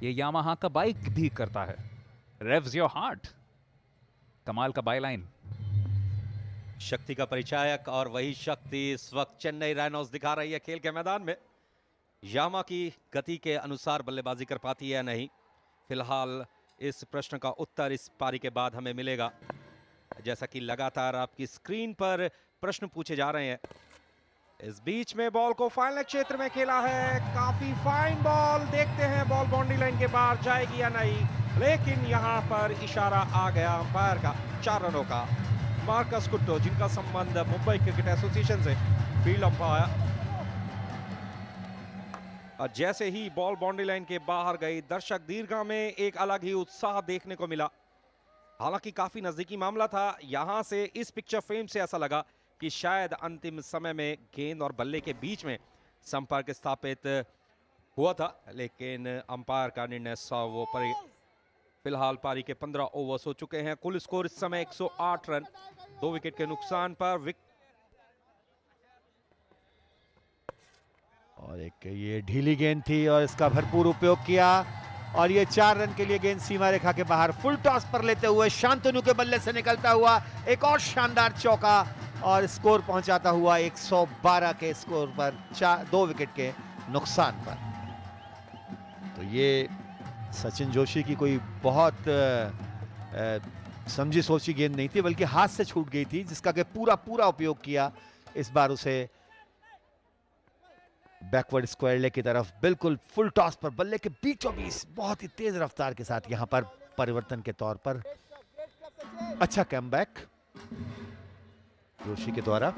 ये यामाहा का बाइक भी करता है। रेव्स योर हार्ट, कमाल का बायलाइन। शक्ति का परिचायक और वही शक्ति इस वक्त चेन्नई राइनोज दिखा रही है खेल के मैदान में। यामा की गति के अनुसार बल्लेबाजी कर पाती है या नहीं, फिलहाल इस प्रश्न का उत्तर इस पारी के बाद हमें मिलेगा। जैसा कि लगातार आपकी स्क्रीन पर प्रश्न पूछे जा रहे हैं। इस बीच में बॉल को फाइनल क्षेत्र में खेला है, काफी फाइन बॉल, देखते हैं बॉल बाउंड्री लाइन के बाहर जाएगी या नहीं, लेकिन यहां पर इशारा आ गया अंपायर का 4 रनों का। मार्कस कुट्टो, जिनका संबंध मुंबई क्रिकेट एसोसिएशन से, फील्ड अंपायर। और जैसे ही बॉल बाउंड्री लाइन के बाहर गई, दर्शक दीर्घा में एक अलग ही उत्साह देखने को मिला। हालांकि काफी नजदीकी मामला था, यहां से इस पिक्चर फ्रेम से ऐसा लगा कि शायद अंतिम समय में गेंद और बल्ले के बीच में संपर्क स्थापित हुआ था, लेकिन अंपायर का निर्णय 100 वो पर। फिलहाल पारी के 15 ओवर्स हो चुके हैं, कुल स्कोर इस समय 108 रन, 2 विकेट के नुकसान पर। और एक ये ढीली गेंद थी और इसका भरपूर उपयोग किया, और ये 4 रन के लिए गेंद सीमा रेखा के बाहर फुल टॉस पर लेते हुए शांतनु के बल्ले से निकलता हुआ एक और शानदार चौका, और स्कोर पहुंचाता हुआ 112 के स्कोर पर 2 विकेट के नुकसान पर। तो ये सचिन जोशी की कोई बहुत समझी सोची गेंद नहीं थी, बल्कि हाथ से छूट गई थी, जिसका कि पूरा उपयोग किया। इस बार उसे बैकवर्ड स्क्वायर लेग की तरफ बिल्कुल फुल टॉस पर बल्ले के बीचों बीच बहुत ही तेज रफ्तार के साथ यहां पर परिवर्तन के तौर पर अच्छा कमबैक जोशी के द्वारा।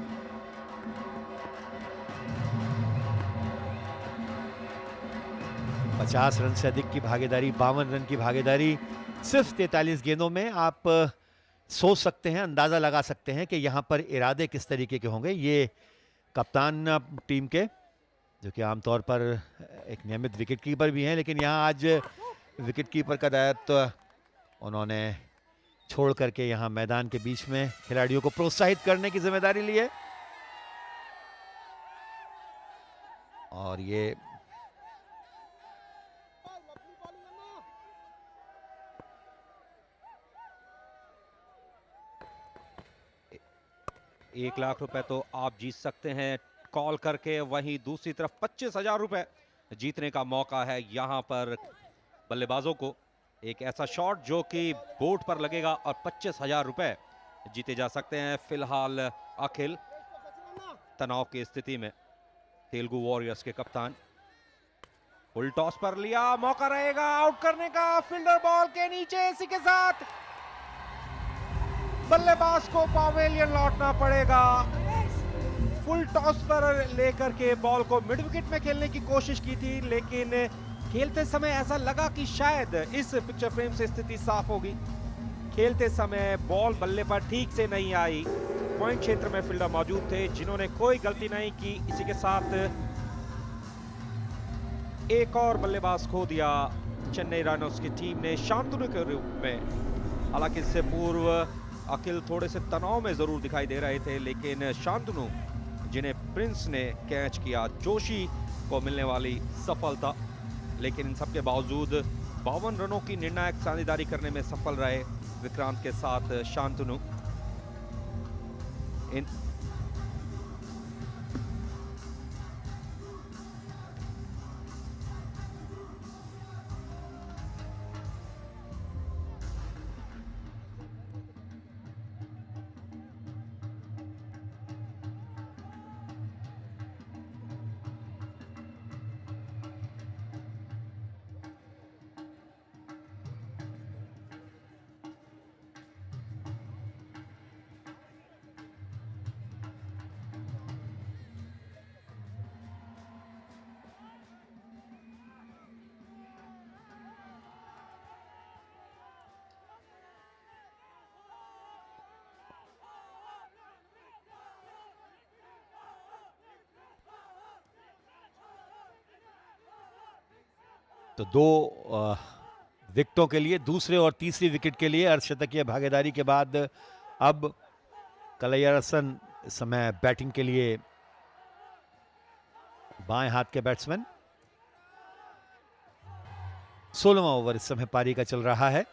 पचास रन से अधिक की भागीदारी, 52 रन की भागीदारी सिर्फ 43 गेंदों में। आप सोच सकते हैं, अंदाजा लगा सकते हैं कि यहां पर इरादे किस तरीके के होंगे। ये कप्तान टीम के, जो कि आमतौर पर एक नियमित विकेट कीपर भी हैं, लेकिन यहां आज विकेट कीपर का दायित्व उन्होंने छोड़ करके यहां मैदान के बीच में खिलाड़ियों को प्रोत्साहित करने की जिम्मेदारी ली है। और ये ₹1,00,000 तो आप जीत सकते हैं कॉल करके, वहीं दूसरी तरफ 25,000 रुपए जीतने का मौका है यहां पर बल्लेबाजों को। एक ऐसा शॉट जो कि बोर्ड पर लगेगा और 25,000 रुपए जीते जा सकते हैं। फिलहाल अखिल तनाव की स्थिति में, तेलुगु वॉरियर्स के कप्तान। फुल टॉस पर लिया, मौका रहेगा आउट करने का, फील्डर बॉल के नीचे, इसी के साथ बल्लेबाज को पावेलियन लौटना पड़ेगा। फुल टॉस पर लेकर के बॉल को मिड विकेट में खेलने की कोशिश की थी, लेकिन खेलते समय ऐसा लगा कि शायद इस पिक्चर फ्रेम से स्थिति साफ होगी। खेलते समय बॉल बल्ले पर ठीक से नहीं आई, पॉइंट क्षेत्र में फील्डर मौजूद थे जिन्होंने कोई गलती नहीं की। इसी के साथ एक और बल्लेबाज खो दिया चेन्नई राइनोज की टीम ने शांतनु के रूप में। हालांकि इससे पूर्व अखिल थोड़े से तनाव में जरूर दिखाई दे रहे थे, लेकिन शांतनु, जिन्हें प्रिंस ने कैच किया, जोशी को मिलने वाली सफलता, लेकिन इन सबके बावजूद 52 रनों की निर्णायक साझेदारी करने में सफल रहे विक्रांत के साथ शांतनु। इन तो 2 विकेटों के लिए, दूसरे और तीसरी विकेट के लिए अर्धशतकीय भागीदारी के बाद अब कलैयरसन इस समय बैटिंग के लिए बाएं हाथ के बैट्समैन। 16वां ओवर इस समय पारी का चल रहा है।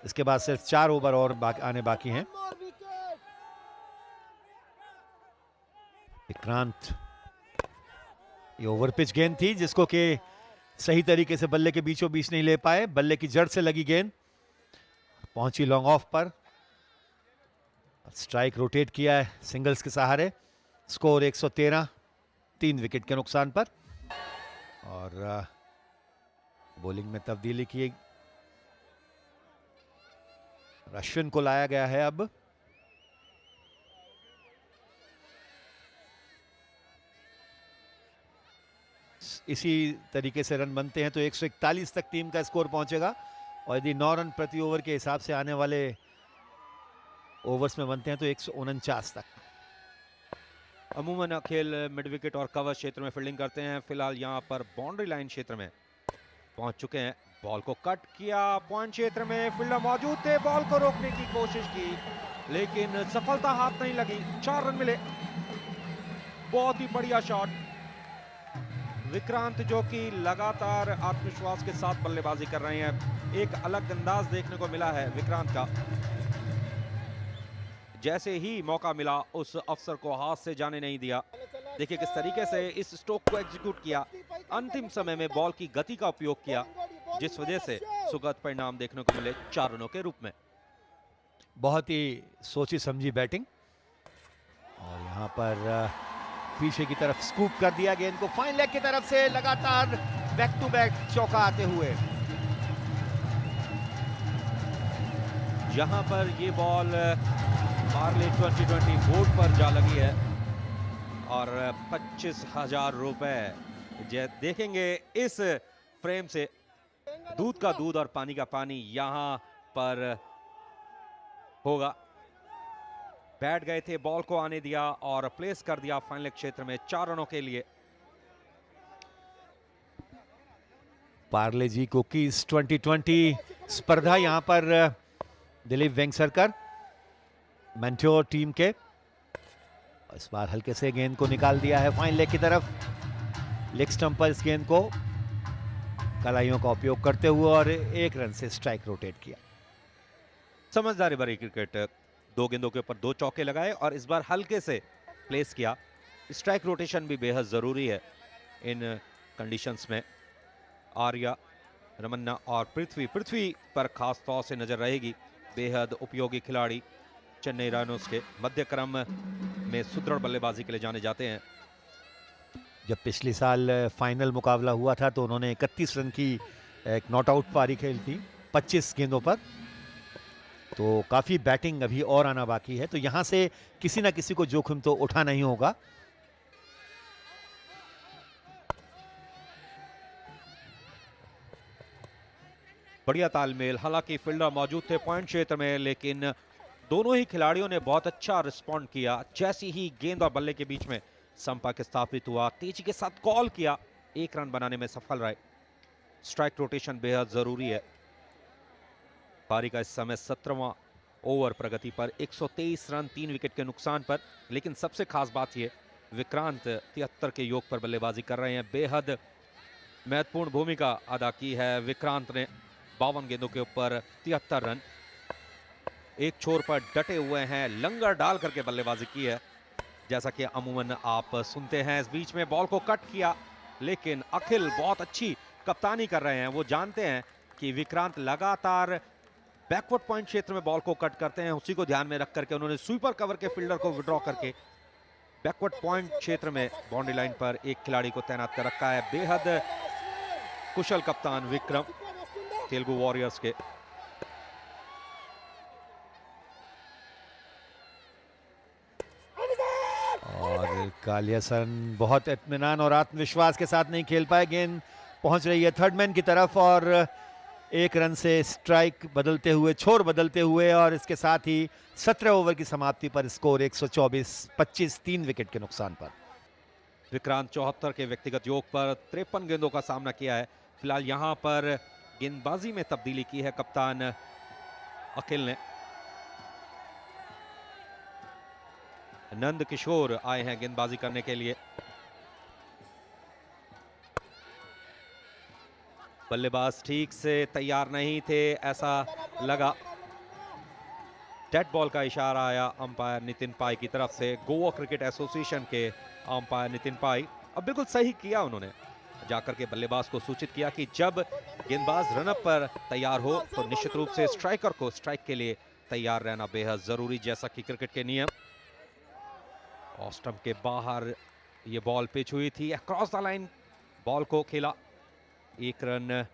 इसके बाद सिर्फ 4 ओवर और आने बाकी हैं। विक्रांत, ये ओवर पिच गेंद थी जिसको कि सही तरीके से बल्ले के बीचों बीच नहीं ले पाए। बल्ले की जड़ से लगी गेंद, पहुंची लॉन्ग ऑफ पर। स्ट्राइक रोटेट किया है सिंगल्स के सहारे। स्कोर 113, 3 विकेट के नुकसान पर। और बॉलिंग में तब्दीली की, अश्विन को लाया गया है अब। इसी तरीके से रन बनते हैं तो 141 तक टीम का स्कोर पहुंचेगा। और यदि 9 रन प्रति ओवर के हिसाब से आने वाले ओवर्स में बनते हैं तो 149 तक। अमूमन अखिल मिड विकेट और कवर क्षेत्र में फील्डिंग करते हैं। फिलहाल यहां पर बाउंड्री लाइन क्षेत्र में पहुंच चुके हैं। बॉल को कट किया, पॉइंट क्षेत्र में फील्डर मौजूद थे, बॉल को रोकने की कोशिश की लेकिन सफलता हाथ नहीं लगी। 4 रन मिले। बहुत ही बढ़िया शॉट। विक्रांत जो कि लगातार आत्मविश्वास के साथ बल्लेबाजी कर रहे हैं। एक अलग अंदाज देखने को मिला है विक्रांत का। जैसे ही मौका मिला उस अफसर को हाथ से जाने नहीं दिया। देखिए किस तरीके से इस स्ट्रोक को एग्जीक्यूट किया। अंतिम समय में बॉल की गति का उपयोग किया जिस वजह से सुखद परिणाम देखने को मिले 4 रनों के रूप में। बहुत ही सोची समझी बैटिंग। और यहां पर पीछे की तरफ स्कूप कर दिया गेंद को। फाइन लेग की तरफ से लगातार बैक टू बैक चौका आते हुए। यहां पर ये बॉल पार्ले 2020 बोर्ड पर जा लगी है और 25,000 रुपए देखेंगे इस फ्रेम से। दूध का दूध और पानी का पानी यहां पर होगा। बैठ गए थे, बॉल को आने दिया और प्लेस कर दिया फाइनल क्षेत्र में 4 रनों के लिए। पार्ले जी कुकीज 2020 स्पर्धा, यहां पर दिलीप वेंगसरकर मेंटोर टीम के। इस बार हल्के से गेंद को निकाल दिया है फाइन लेग की तरफ। लेग स्टंप पर इस गेंद को कलाइयों का उपयोग करते हुए और 1 रन से स्ट्राइक रोटेट किया। समझदारी भरी क्रिकेट। 2 गेंदों के ऊपर 2 चौके लगाए और इस बार हल्के से प्लेस किया। स्ट्राइक रोटेशन भी बेहद जरूरी है इन कंडीशंस में। आर्या, रमन्ना और पृथ्वी पर खास तौर से नजर रहेगी। बेहद उपयोगी खिलाड़ी चेन्नई राइनोज के मध्य क्रम में सुदृढ़ बल्लेबाजी के लिए जाने जाते हैं। जब पिछले साल फाइनल मुकाबला हुआ था तो उन्होंने 31 रन की एक नॉट आउट पारी खेली थी 25 गेंदों पर। तो काफी बैटिंग अभी और आना बाकी है, तो यहां से किसी ना किसी को जोखिम तो उठाना ही होगा। बढ़िया तालमेल। हालांकि फील्डर मौजूद थे पॉइंट क्षेत्र में लेकिन दोनों ही खिलाड़ियों ने बहुत अच्छा रिस्पॉन्ड किया। जैसी ही गेंद और बल्ले के बीच में संपर्क स्थापित हुआ, तेजी के साथ कॉल किया, 1 रन बनाने में सफल रहे। स्ट्राइक रोटेशन बेहद जरूरी है। पारी का इस समय 17वां ओवर प्रगति पर 123 रन 3 विकेट के नुकसान पर। लेकिन सबसे खास बात यह, विक्रांत 73 के योग पर बल्लेबाजी कर रहे हैं। बेहद महत्वपूर्ण भूमिका अदा की है विक्रांत ने। 52 गेंदों के ऊपर 73 रन। एक छोर पर डटे हुए हैं, लंगर डाल करके बल्लेबाजी की है जैसा कि अमूमन आप सुनते हैं। इस बीच में बॉल को कट किया लेकिन अखिल बहुत अच्छी कप्तानी कर रहे हैं। वो जानते हैं कि विक्रांत लगातार बैकवर्ड पॉइंट क्षेत्र में बॉल को कट करते हैं। उसी को ध्यान में रख करके उन्होंने स्वीपर कवर के फील्डर को विड्रॉ करके बैकवर्ड पॉइंट क्षेत्र में बाउंड्री लाइन पर एक खिलाड़ी को तैनात कर रखा है। बेहद कुशल कप्तान विक्रम, तेलुगु वॉरियर्स के। और कालियासन बहुत इत्मीनान और आत्मविश्वास के साथ नहीं खेल पाए। गेंद पहुंच रही है थर्ड मैन की तरफ और 1 रन से स्ट्राइक बदलते हुए, छोर बदलते हुए और इसके साथ ही 17 ओवर की समाप्ति पर स्कोर 124-25, 3 विकेट के नुकसान पर। विक्रांत 74 के व्यक्तिगत योग पर 53 गेंदों का सामना किया है। फिलहाल यहां पर गेंदबाजी में तब्दीली की है कप्तान अखिल ने। नंद किशोर आए हैं गेंदबाजी करने के लिए। बल्लेबाज ठीक से तैयार नहीं थे, ऐसा लगा। डेड बॉल का इशारा आया अंपायर नितिन पाई की तरफ से, गोवा क्रिकेट एसोसिएशन के अंपायर नितिन पाई। अब बिल्कुल सही किया उन्होंने, जाकर के बल्लेबाज को सूचित किया कि जब गेंदबाज रनअप पर तैयार हो तो निश्चित रूप से स्ट्राइकर को स्ट्राइक के लिए तैयार रहना बेहद जरूरी, जैसा कि क्रिकेट के नियम। ऑफ स्टंप के बाहर ये बॉल पिच हुई थी, क्रॉस द लाइन बॉल को खेला। 1 रन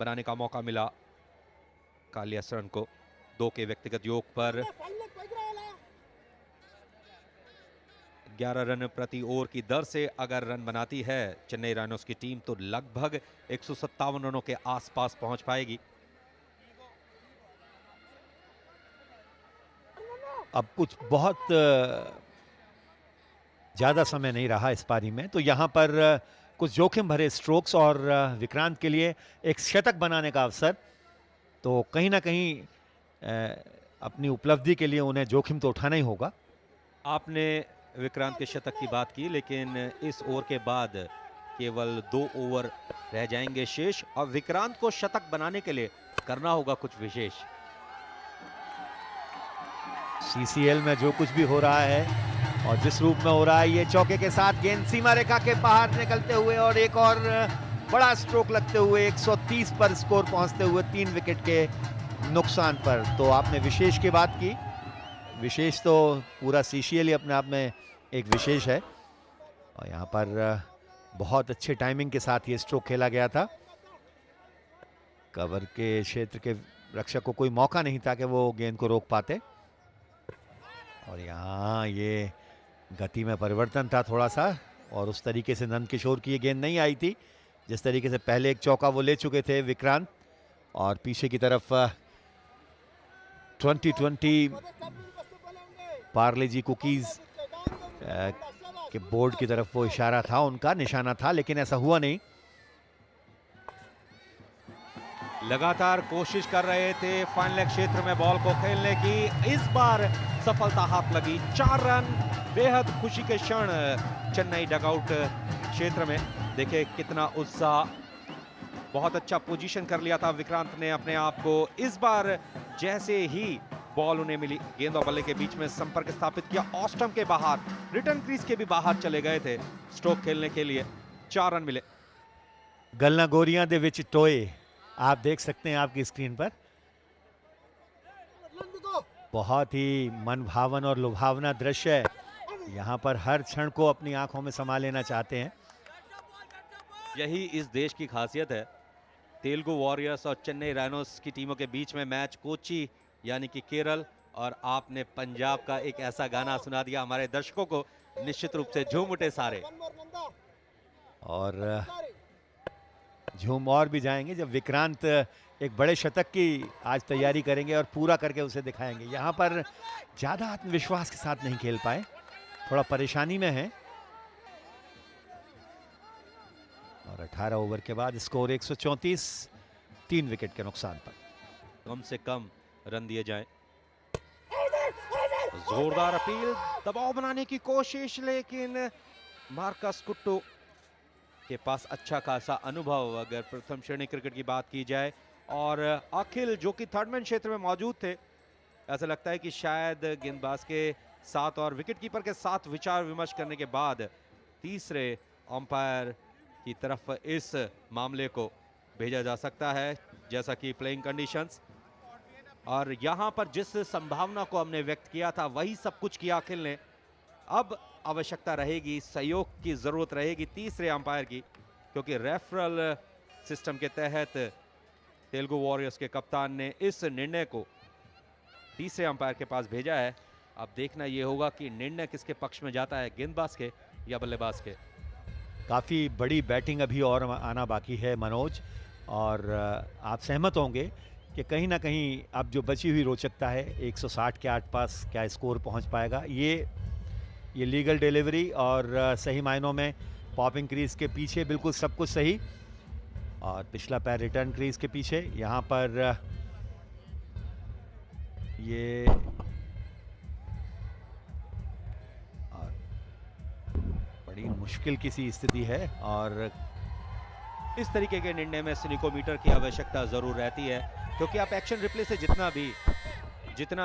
बनाने का मौका मिला कालियासरन को 2 के व्यक्तिगत योग पर। 11 रन प्रति ओवर की दर से अगर रन बनाती है चेन्नई राइनोस की टीम तो लगभग 157 रनों के आसपास पहुंच पाएगी। अब कुछ बहुत ज्यादा समय नहीं रहा इस पारी में, तो यहां पर कुछ जोखिम भरे स्ट्रोक्स और विक्रांत के लिए एक शतक बनाने का अवसर, तो कहीं ना कहीं अपनी उपलब्धि के लिए उन्हें जोखिम तो उठाना ही होगा। आपने विक्रांत के शतक की बात की, लेकिन इस ओवर के बाद केवल 2 ओवर रह जाएंगे शेष और विक्रांत को शतक बनाने के लिए करना होगा कुछ विशेष। सीसीएल में जो कुछ भी हो रहा है और जिस रूप में हो रहा है, ये चौके के साथ गेंद सीमा रेखा के बाहर निकलते हुए और एक और बड़ा स्ट्रोक लगते हुए 130 पर स्कोर पहुंचते हुए 3 विकेट के नुकसान पर। तो आपने विशेष की बात की, विशेष तो पूरा सीसीएल ही अपने आप में एक विशेष है और यहाँ पर बहुत अच्छे टाइमिंग के साथ ये स्ट्रोक खेला गया था। कवर के क्षेत्र के रक्षक को कोई मौका नहीं था कि वो गेंद को रोक पाते और यहाँ ये गति में परिवर्तन था थोड़ा सा और उस तरीके से नंदकिशोर की ये गेंद नहीं आई थी जिस तरीके से पहले एक चौका वो ले चुके थे विक्रांत। और पीछे की तरफ 2020 पार्ले जी कुकीज के बोर्ड की तरफ वो इशारा था, उनका निशाना था, लेकिन ऐसा हुआ नहीं। लगातार कोशिश कर रहे थे फाइनल क्षेत्र में बॉल को खेलने की, इस बार सफलता हाथ लगी। 4 रन, बेहद खुशी के क्षण चेन्नई डगआउट क्षेत्र में। देखिए कितना उत्साह, बहुत अच्छा पोजीशन कर लिया था विक्रांत ने अपने आप को। इस बार जैसे ही बॉल उन्हें मिली, गेंद और बल्ले के बीच में संपर्क स्थापित किया, ऑफ स्टंप के बाहर, रिटर्न क्रीज के भी बाहर चले गए थे स्ट्रोक खेलने के लिए। 4 रन मिले। गलना गोरियां दे विच टोए आप देख सकते हैं आपकी स्क्रीन पर। बहुत ही मनभावन और लुभावना दृश्य है, यहाँ पर हर क्षण को अपनी आंखों में समा लेना चाहते हैं। यही इस देश की खासियत है। तेलुगु वॉरियर्स और चेन्नई राइनोस की टीमों के बीच में मैच कोची यानी कि केरल, और आपने पंजाब का एक ऐसा गाना सुना दिया हमारे दर्शकों को, निश्चित रूप से झूम उठे सारे। और झूम और भी जाएंगे जब विक्रांत एक बड़े शतक की आज तैयारी करेंगे और पूरा करके उसे दिखाएंगे। यहाँ पर ज्यादा आत्मविश्वास के साथ नहीं खेल पाए, थोड़ा परेशानी में है। और 18 ओवर के बाद स्कोर 134, 3 विकेट के नुकसान पर। कम से कम रन दिए जाएं। जोरदार अपील, दबाव बनाने की कोशिश, लेकिन मार्कस कुट्टू के पास अच्छा खासा अनुभव अगर प्रथम श्रेणी क्रिकेट की बात की जाए। और अखिल जो कि थर्ड मैन क्षेत्र में मौजूद थे, ऐसा लगता है कि शायद गेंदबाज के साथ और विकेट कीपर के साथ विचार विमर्श करने के बाद तीसरे अंपायर की तरफ इस मामले को भेजा जा सकता है, जैसा कि प्लेइंग कंडीशंस। और यहां पर जिस संभावना को हमने व्यक्त किया था वही सब कुछ किया अखिल ने। अब आवश्यकता रहेगी, सहयोग की जरूरत रहेगी तीसरे अंपायर की, क्योंकि रेफरल सिस्टम के तहत तेलुगु वॉरियर्स के कप्तान ने इस निर्णय को तीसरे अंपायर के पास भेजा है। अब देखना यह होगा कि निर्णय किसके पक्ष में जाता है, गेंदबाज के या बल्लेबाज के। काफी बड़ी बैटिंग अभी और आना बाकी है मनोज, और आप सहमत होंगे कि कहीं ना कहीं अब जो बची हुई रोचकता है 160 के आसपास क्या स्कोर पहुंच पाएगा। ये लीगल डिलीवरी और सही मायनों में पॉपिंग क्रीज के पीछे बिल्कुल सब कुछ सही, और पिछला पैर रिटर्न क्रीज के पीछे। यहाँ पर ये बड़ी मुश्किल की सी स्थिति है और इस तरीके के निर्णय में स्निकोमीटर की आवश्यकता जरूर रहती है, क्योंकि आप एक्शन रिप्ले से जितना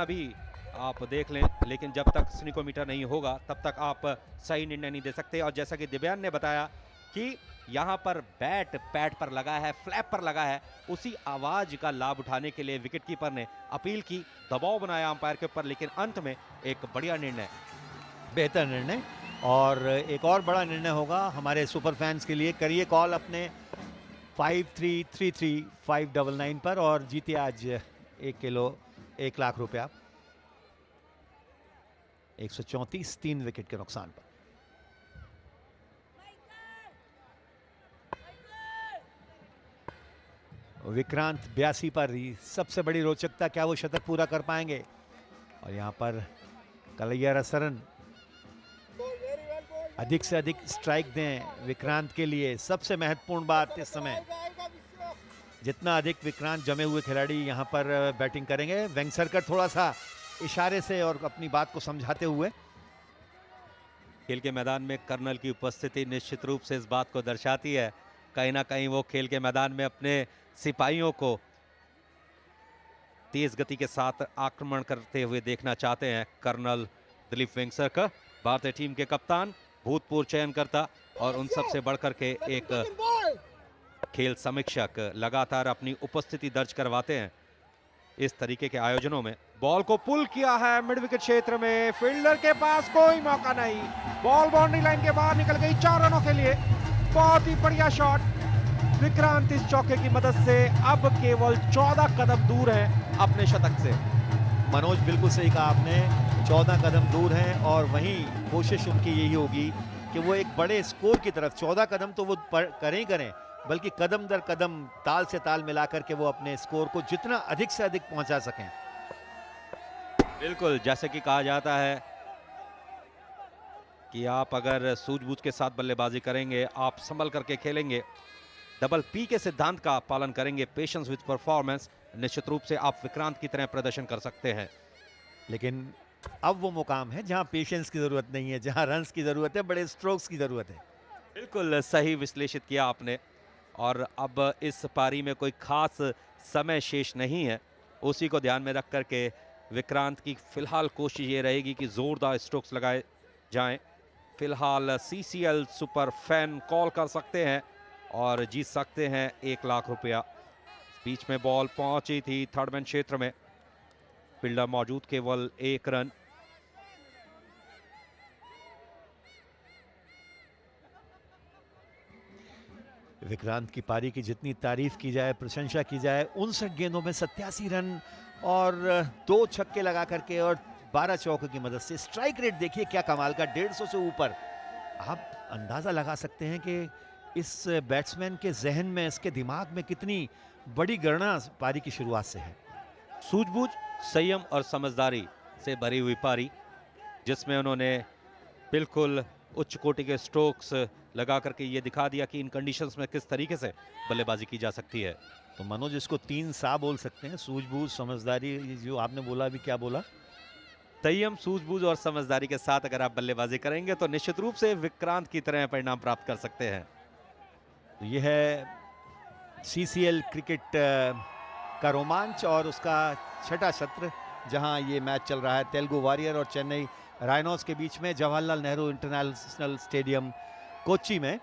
भी आप देख लें, लेकिन जब तक स्निकोमीटर नहीं होगा तब तक आप सही निर्णय नहीं दे सकते। और जैसा कि दिव्यान ने बताया कि यहाँ पर बैट पैड पर लगा है, फ्लैप पर लगा है, उसी आवाज का लाभ उठाने के लिए विकेटकीपर ने अपील की, दबाव बनाया अंपायर के ऊपर, लेकिन अंत में एक बढ़िया निर्णय, बेहतर निर्णय। और एक और बड़ा निर्णय होगा हमारे सुपर फैंस के लिए। करिए कॉल अपने 5333 पर और जीते आज 1 लाख रुपया। 134 3 विकेट के नुकसान पर। विक्रांत 82 पर ही सबसे बड़ी रोचकता, क्या वो शतक पूरा कर पाएंगे? और यहां पर कलैयारसरन अधिक से अधिक स्ट्राइक दें विक्रांत के लिए। सबसे महत्वपूर्ण बात इस समय, जितना अधिक विक्रांत जमे हुए खिलाड़ी यहां पर बैटिंग करेंगे। वेंगसरकर थोड़ा सा इशारे से और अपनी बात को समझाते हुए। खेल के मैदान में कर्नल की उपस्थिति निश्चित रूप से इस बात को दर्शाती है, कहीं ना कहीं वो खेल के मैदान में अपने सिपाहियों को तेज गति के साथ आक्रमण करते हुए देखना चाहते हैं। कर्नल दिलीप वेंगसरकर, भारतीय टीम के कप्तान, भूतपूर्व चयनकर्ता और उन सब से बढ़कर के एक खेल समीक्षक, लगातार अपनी उपस्थिति दर्ज करवाते हैं इस तरीके के आयोजनों में। बॉल को पुल किया है मिड विकेट क्षेत्र में, फील्डर के पास कोई मौका नहीं, बॉल बाउंड्री लाइन के बाहर निकल गई 4 रनों के लिए। बहुत ही बढ़िया शॉट। विक्रांत इस चौके की मदद से अब केवल 14 कदम दूर हैं अपने शतक से। मनोज, बिल्कुल सही कहा आपने, 14 कदम दूर हैं और वहीं कोशिश उनकी यही होगी कि वो एक बड़े स्कोर की तरफ, 14 कदम तो वो करें, बल्कि कदम दर कदम, ताल से ताल मिलाकर के वो अपने स्कोर को जितना अधिक से अधिक पहुंचा सकें। बिल्कुल, जैसे कि कहा जाता है कि आप अगर सूझबूझ के साथ बल्लेबाजी करेंगे, आप संभल करके खेलेंगे, डबल पी के सिद्धांत का पालन करेंगे, पेशेंस विद परफॉर्मेंस, निश्चित रूप से आप विक्रांत की तरह प्रदर्शन कर सकते हैं। लेकिन अब वो मुकाम है जहां पेशेंस की जरूरत नहीं है, जहां रन्स की जरूरत है, बड़े स्ट्रोक्स की जरूरत है। बिल्कुल सही विश्लेषित किया आपने। और अब इस पारी में कोई खास समय शेष नहीं है, उसी को ध्यान में रख करके विक्रांत की फिलहाल कोशिश ये रहेगी कि जोरदार स्ट्रोक्स लगाए जाएं। फिलहाल CCL सुपर फैन कॉल कर सकते हैं और जीत सकते हैं 1 लाख रुपया। बीच में बॉल पहुंची थी थर्ड मैन क्षेत्र में, फील्डर मौजूद, केवल 1 रन। विक्रांत की पारी की जितनी तारीफ की जाए, प्रशंसा की जाए, 59 गेंदों में 87 रन और 2 छक्के लगा करके और 12 चौकों की मदद से स्ट्राइक रेट देखिए क्या कमाल का, 150 से ऊपर। आप अंदाजा लगा सकते हैं कि इस बैट्समैन के जहन में, इसके दिमाग में कितनी बड़ी गणना पारी की शुरुआत से है। सूझबूझ, संयम और समझदारी से भरी हुई पारी, जिसमें उन्होंने बिल्कुल उच्च कोटि के स्ट्रोक्स लगा करके ये दिखा दिया कि इन कंडीशंस में किस तरीके से बल्लेबाजी की जा सकती है। तो मनोज, इसको 3 सा बोल सकते हैं, सूझबूझ, समझदारी, जो आपने बोला अभी, क्या बोला? संयम, सूझबूझ और समझदारी के साथ अगर आप बल्लेबाजी करेंगे तो निश्चित रूप से विक्रांत की तरह परिणाम प्राप्त कर सकते हैं। तो यह है CCL क्रिकेट का रोमांच और उसका छठा सत्र, जहां ये मैच चल रहा है तेलुगु वॉरियर और चेन्नई राइनोज के बीच में, जवाहरलाल नेहरू इंटरनेशनल स्टेडियम कोच्चि में।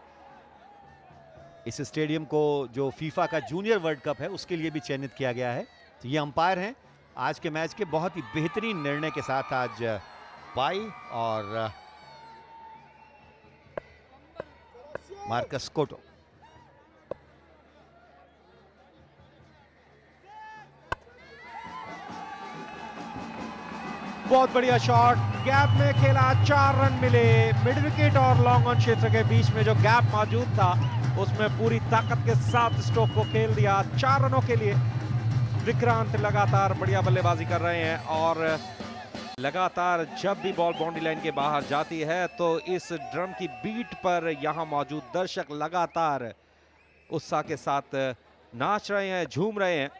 इस स्टेडियम को जो फीफा का जूनियर वर्ल्ड कप है उसके लिए भी चयनित किया गया है। तो ये अंपायर हैं आज के मैच के, बहुत ही बेहतरीन निर्णय के साथ आज बाई और मार्कस कोटो। बहुत बढ़िया शॉट, गैप में खेला, 4 रन मिले। मिड विकेट और लॉन्ग ऑन क्षेत्र के बीच में जो गैप मौजूद था उसमें पूरी ताकत के साथ स्ट्रोक को खेल दिया 4 रनों के लिए। विक्रांत लगातार बढ़िया बल्लेबाजी कर रहे हैं और लगातार जब भी बॉल बाउंड्री लाइन के बाहर जाती है तो इस ड्रम की बीट पर यहां मौजूद दर्शक लगातार उत्साह के साथ नाच रहे हैं, झूम रहे हैं।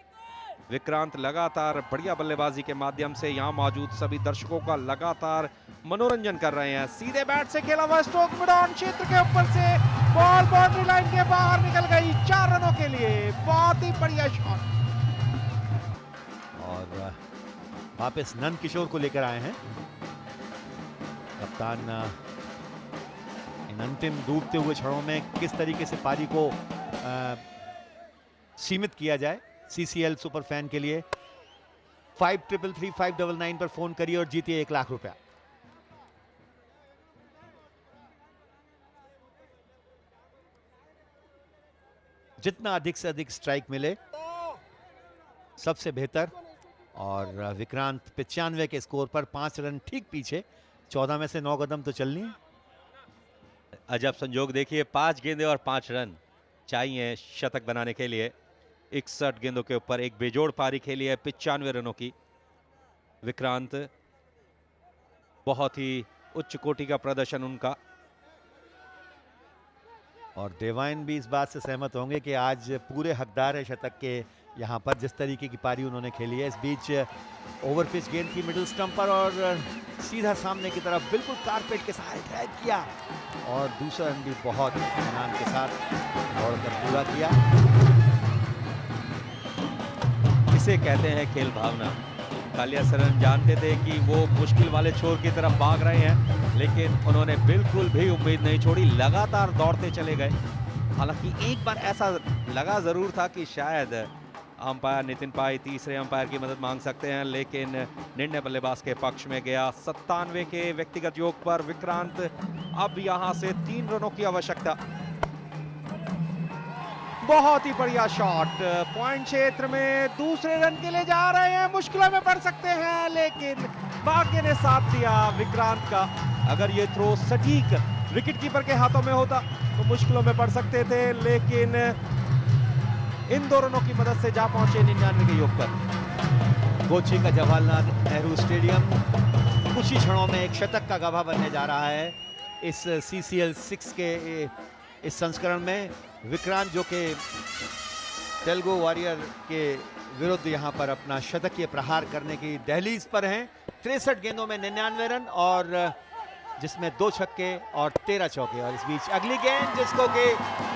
विक्रांत लगातार बढ़िया बल्लेबाजी के माध्यम से यहां मौजूद सभी दर्शकों का लगातार मनोरंजन कर रहे हैं। सीधे बैट से खेला हुआ स्ट्रोक मिड ऑन क्षेत्र के ऊपर से बॉल बाउंड्री लाइन के बाहर निकल गई। भागेदारी 4 रनों के लिए, बहुत ही बढ़िया शॉट। और वापस नंद किशोर को लेकर आए हैं कप्तान। इन अंतिम डूबते हुए क्षणों में किस तरीके से पारी को सीमित किया जाए। सीसीएल सुपर फैन के लिए 5333-599 पर फोन करिए और जीतिए 1 लाख रुपया। जितना अधिक से अधिक स्ट्राइक मिले सबसे बेहतर। और विक्रांत 95 के स्कोर पर 5 रन ठीक पीछे, 14 में से 9 कदम तो चलनी है। अजब संजोग देखिए, 5 गेंदें और 5 रन चाहिए शतक बनाने के लिए। 61 गेंदों के ऊपर एक बेजोड़ पारी खेली है 95 रनों की। विक्रांत, बहुत ही उच्च कोटि का प्रदर्शन उनका। और देवाइन भी इस बात से सहमत होंगे कि आज पूरे हकदार है शतक के यहाँ पर, जिस तरीके की पारी उन्होंने खेली है। इस बीच ओवर पिच गेंद की मिडिल स्टंप पर और सीधा सामने की तरफ बिल्कुल कारपेट के सहारे ड्राइव किया और दूसरा रन भी बहुत इत्मीनान के साथ दौड़कर पूरा किया। इसे कहते हैं खेल भावना। कालियासरन जानते थे कि वो मुश्किल वाले छोर की तरफ भाग रहे हैं, लेकिन उन्होंने बिल्कुल भी उम्मीद नहीं छोड़ी, लगातार दौड़ते चले गए। हालांकि एक बार ऐसा लगा जरूर था कि शायद अंपायर नितिन पाई तीसरे अंपायर की मदद मांग सकते हैं, लेकिन निर्णय बल्लेबाज के पक्ष में गया। 97 के व्यक्तिगत योग पर विक्रांत, अब यहां से 3 रनों की आवश्यकता। बहुत ही बढ़िया शॉट, पॉइंट क्षेत्र में दूसरे रन के लिए जा रहे हैं, मुश्किलों में पड़ सकते हैं, लेकिन भाग्य ने साथ दिया विक्रांत का। अगर ये थ्रो सटीक विकेटकीपर के हाथों में होता तो मुश्किलों में पड़ सकते थे, लेकिन इन 2 रनों की मदद से जा पहुंचे 99 के योग पर। कोची का जवाहरलाल नेहरू स्टेडियम कुछ ही क्षणों में एक शतक का गवाह बनने जा रहा है। इस CCL 6 के इस संस्करण में विक्रांत, जो कि तेलुगु वॉरियर के विरुद्ध यहां पर अपना शतकीय प्रहार करने की दहलीज पर हैं। 63 गेंदों में 99 रन और जिसमें 2 छक्के और 13 चौके। और इस बीच अगली गेंद जिसको कि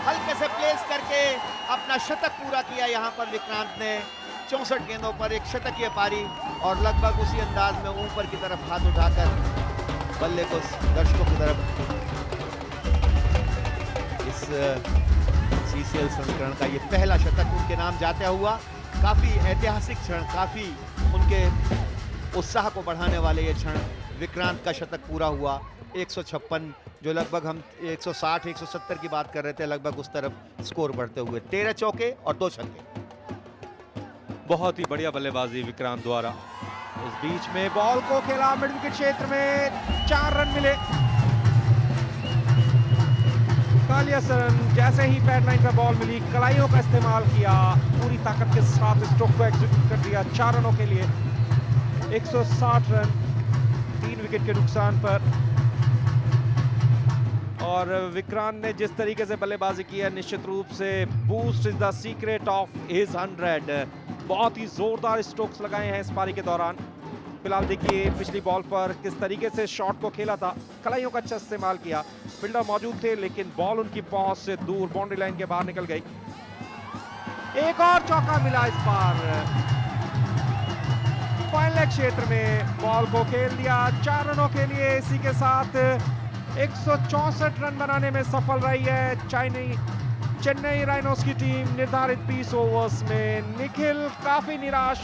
हल्के से प्लेस करके अपना शतक पूरा किया यहां पर विक्रांत ने। 64 गेंदों पर एक शतकीय पारी और लगभग उसी अंदाज में ऊपर की तरफ हाथ उठाकर बल्ले को दर्शकों की तरफ इस CCL संस्करण का ये पहला शतक उनके नाम जाता हुआ। काफी ऐतिहासिक क्षण, काफी उनके उत्साह को बढ़ाने वाले ये क्षण। विक्रांत का शतक पूरा हुआ 156, जो लगभग हम 160 170 की बात कर रहे थे, लगभग उस तरफ स्कोर बढ़ते हुए। 13 चौके और 2 छक्के। बहुत ही बढ़िया बल्लेबाजी विक्रांत द्वारा। इस बीच में बॉल को खेला मिड विकेट क्षेत्र में, 4 रन मिले। कालियासरन जैसे ही पैड लाइन पर बॉल मिली, कलाइयों का इस्तेमाल किया, पूरी ताकत के साथ स्ट्रोक को एग्जीक्यूट कर दिया 4 रनों के लिए। 160 रन 3 विकेट के नुकसान पर। और विक्रांत ने जिस तरीके से बल्लेबाजी की है, निश्चित रूप से boost is the secret of his 100। बहुत ही जोरदार स्ट्रोक्स लगाए हैं इस पारी के दौरान। फिलहाल देखिए पिछली बॉल पर किस तरीके से शॉट को खेला था, कलाइयों का अच्छा इस्तेमाल किया। फील्डर मौजूद थे, लेकिन बॉल उनकी पहुंच से दूर बाउंड्री लाइन के बाहर निकल गई। एक और चौका मिला इस बार। फाइनल लेग क्षेत्र में बॉल को खेल दिया 4 रनों के लिए। इसी के साथ 164 रन बनाने में सफल रही है चेन्नई राइनोस की टीम निर्धारित 20 ओवर्स में। निखिल काफी निराश,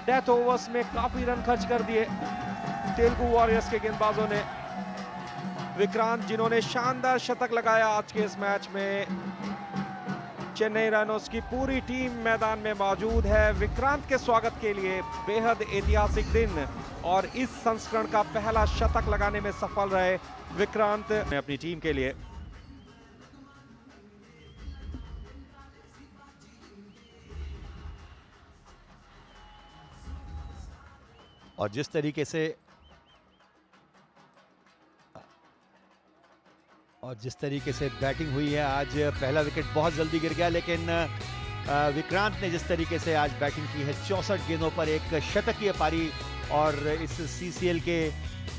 डेथ ओवर्स में काफी रन खर्च कर दिए तेलुगु वॉरियर्स के गेंदबाजों ने। विक्रांत, जिन्होंने शानदार शतक लगाया आज के इस मैच में। चेन्नई राइनोस की पूरी टीम मैदान में मौजूद है विक्रांत के स्वागत के लिए। बेहद ऐतिहासिक दिन और इस संस्करण का पहला शतक लगाने में सफल रहे विक्रांत ने अपनी टीम के लिए। और जिस तरीके से बैटिंग हुई है आज, पहला विकेट बहुत जल्दी गिर गया, लेकिन विक्रांत ने जिस तरीके से आज बैटिंग की है, 64 गेंदों पर एक शतकीय पारी। और इस CCL के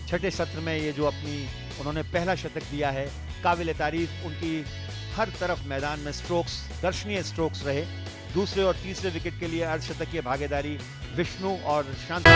6ठे सत्र में ये जो उन्होंने पहला शतक दिया है, काबिल तारीफ उनकी हर तरफ मैदान में स्ट्रोक्स, दर्शनीय स्ट्रोक्स रहे। दूसरे और तीसरे विकेट के लिए अर्धशतकीय भागीदारी विष्णु और शांति